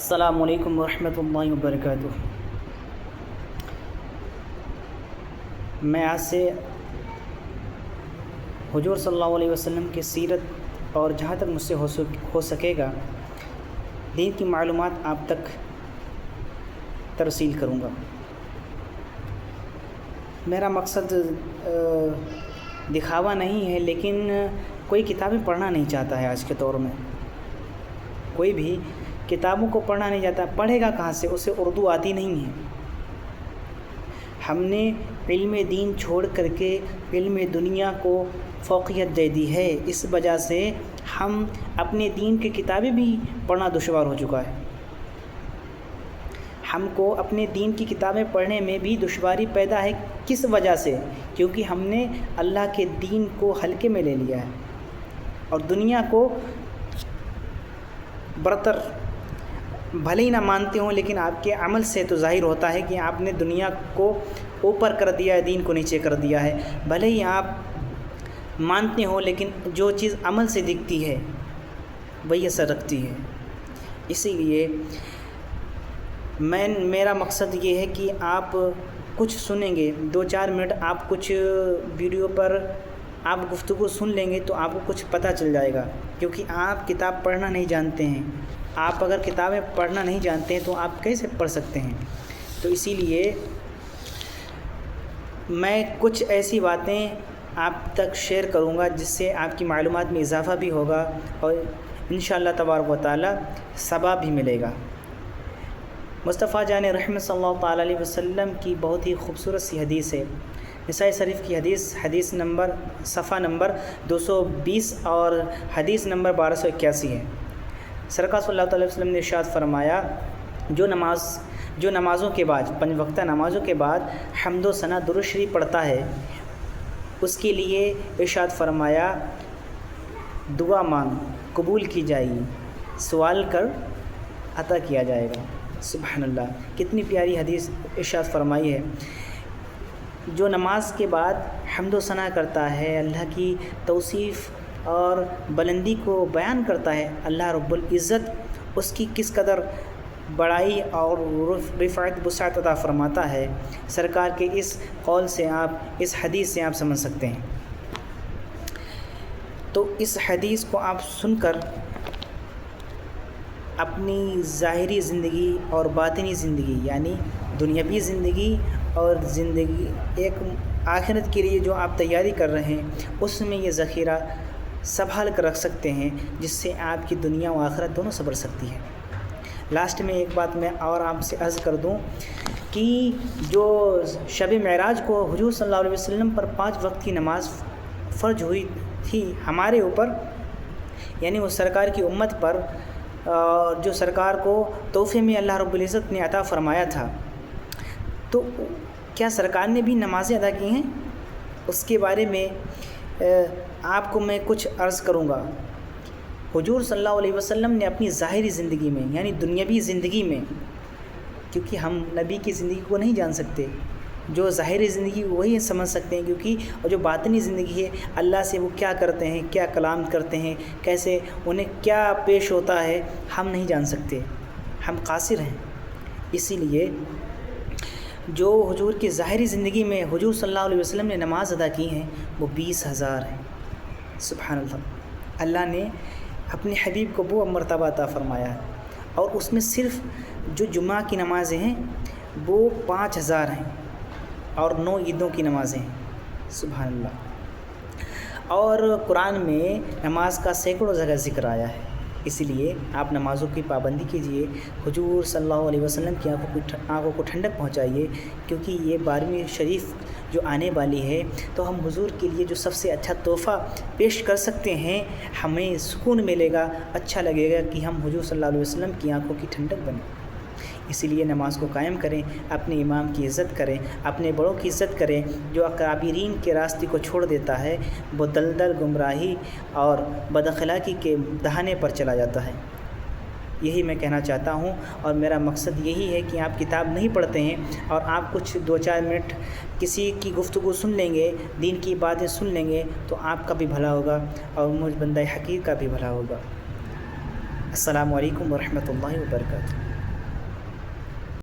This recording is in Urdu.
السلام علیکم ورحمۃ اللہ وبرکاتہ۔ میں آج سے حضور صلی اللہ علیہ وسلم کی سیرت اور جہاں تک مجھ سے ہو سکے گا دین کی معلومات آپ تک ترسیل کروں گا۔ میرا مقصد دکھاوا نہیں ہے، لیکن کوئی کتابیں پڑھنا نہیں چاہتا ہے۔ آج کے دور میں کوئی بھی کتابوں کو پڑھنا نہیں چاہتا، پڑھے گا کہاں سے؟ اسے اردو آتی نہیں ہے۔ ہم نے علم دین چھوڑ کر کے علم دنیا کو فوقیت دے دی ہے، اس وجہ سے ہم اپنے دین کی کتابیں بھی پڑھنا دشوار ہو چکا ہے۔ ہم کو اپنے دین کی کتابیں پڑھنے میں بھی دشواری پیدا ہے۔ کس وجہ سے؟ کیونکہ ہم نے اللہ کے دین کو ہلکے میں لے لیا ہے اور دنیا کو برتر بھلے ہی نہ مانتے ہوں، لیکن آپ کے عمل سے تو ظاہر ہوتا ہے کہ آپ نے دنیا کو اوپر کر دیا ہے، دین کو نیچے کر دیا ہے۔ بھلے ہی آپ مانتے ہوں، لیکن جو چیز عمل سے دکھتی ہے وہی اثر رکھتی ہے۔ اسی لیے میرا مقصد یہ ہے کہ آپ کچھ سنیں گے، 2-4 منٹ آپ کچھ ویڈیو پر آپ گفتگو سن لیں گے تو آپ کو کچھ پتہ چل جائے گا، کیونکہ آپ کتاب پڑھنا نہیں جانتے ہیں۔ آپ اگر کتابیں پڑھنا نہیں جانتے ہیں تو آپ کیسے پڑھ سکتے ہیں؟ تو اسی لیے میں کچھ ایسی باتیں آپ تک شیئر کروں گا جس سے آپ کی معلومات میں اضافہ بھی ہوگا اور انشاءاللہ تبارک و تعالی ثواب بھی ملے گا۔ مصطفیٰ جان رحمت صلی اللہ تعالیٰ علیہ وسلم کی بہت ہی خوبصورت سی حدیث ہے، نسائی شریف کی حدیث نمبر صفحہ نمبر 220 اور حدیث نمبر 1281 ہے۔ سرکار صلی اللہ علیہ وسلم نے ارشاد فرمایا، جو نمازوں کے بعد 5 وقتہ نمازوں کے بعد حمد و ثنا درود شریف پڑھتا ہے، اس کے لیے ارشاد فرمایا دعا مانگ قبول کی جائے گی، سوال کر عطا کیا جائے گا۔ سبحان اللہ، کتنی پیاری حدیث ارشاد فرمائی ہے۔ جو نماز کے بعد حمد و ثنا کرتا ہے، اللہ کی توصیف اور بلندی کو بیان کرتا ہے، اللہ رب العزت اس کی کس قدر بڑائی اور رفعت وسعت عطا فرماتا ہے، سرکار کے اس قول سے اس حدیث سے آپ سمجھ سکتے ہیں۔ تو اس حدیث کو آپ سن کر اپنی ظاہری زندگی اور باطنی زندگی، یعنی دنیاوی زندگی اور زندگی ایک آخرت کے لیے جو آپ تیاری کر رہے ہیں، اس میں یہ ذخیرہ سنبھال کر رکھ سکتے ہیں، جس سے آپ کی دنیا و آخرت دونوں سنور سکتی ہے۔ لاسٹ میں ایک بات میں اور آپ سے عرض کر دوں کہ جو شب معراج کو حضور صلی اللہ علیہ وسلم پر 5 وقت کی نماز فرض ہوئی تھی ہمارے اوپر، یعنی وہ سرکار کی امت پر، جو سرکار کو تحفے میں اللہ رب العزت نے عطا فرمایا تھا، تو کیا سرکار نے بھی نمازیں ادا کی ہیں؟ اس کے بارے میں آپ کو میں کچھ عرض کروں گا۔ حضور صلی اللہ علیہ وسلم نے اپنی ظاہری زندگی میں، یعنی دنیاوی زندگی میں، کیونکہ ہم نبی کی زندگی کو نہیں جان سکتے، جو ظاہری زندگی وہی سمجھ سکتے ہیں، کیونکہ اور جو باطنی زندگی ہے اللہ سے وہ کیا کرتے ہیں، کیا کلام کرتے ہیں، کیسے انہیں کیا پیش ہوتا ہے، ہم نہیں جان سکتے، ہم قاصر ہیں۔ اسی لیے جو حضور کی ظاہری زندگی میں حضور صلی اللہ علیہ وسلم نے نماز ادا کی ہیں وہ 20,000 ہیں۔ سبحان اللہ، اللہ نے اپنے حبیب کو وہ مرتبہ عطا فرمایا ہے، اور اس میں صرف جو جمعہ کی نمازیں ہیں وہ 5,000 ہیں اور 9 عیدوں کی نمازیں ہیں۔ سبحان اللہ، اور قرآن میں نماز کا سینکڑوں جگہ ذکر آیا ہے، اسی لیے آپ نمازوں کی پابندی کیجیے، حضور صلی اللہ علیہ وسلم کی آنکھوں کو ٹھنڈک پہنچائیے، کیونکہ یہ 12ویں شریف جو آنے والی ہے، تو ہم حضور کے لیے جو سب سے اچھا تحفہ پیش کر سکتے ہیں، ہمیں سکون ملے گا، اچھا لگے گا کہ ہم حضور صلی اللہ علیہ وسلم کی آنکھوں کی ٹھنڈک بنیں۔ اسی لیے نماز کو قائم کریں، اپنے امام کی عزت کریں، اپنے بڑوں کی عزت کریں۔ جو اکابرین کے راستے کو چھوڑ دیتا ہے وہ دلدل گمراہی اور بد اخلاقی کے دہانے پر چلا جاتا ہے۔ یہی میں کہنا چاہتا ہوں، اور میرا مقصد یہی ہے کہ آپ کتاب نہیں پڑھتے ہیں اور آپ کچھ 2-4 منٹ کسی کی گفتگو سن لیں گے، دین کی باتیں سن لیں گے، تو آپ کا بھی بھلا ہوگا اور مجھ بندہ حقیر کا بھی بھلا ہوگا۔ السلام علیکم ورحمۃ اللہ وبرکاتہ۔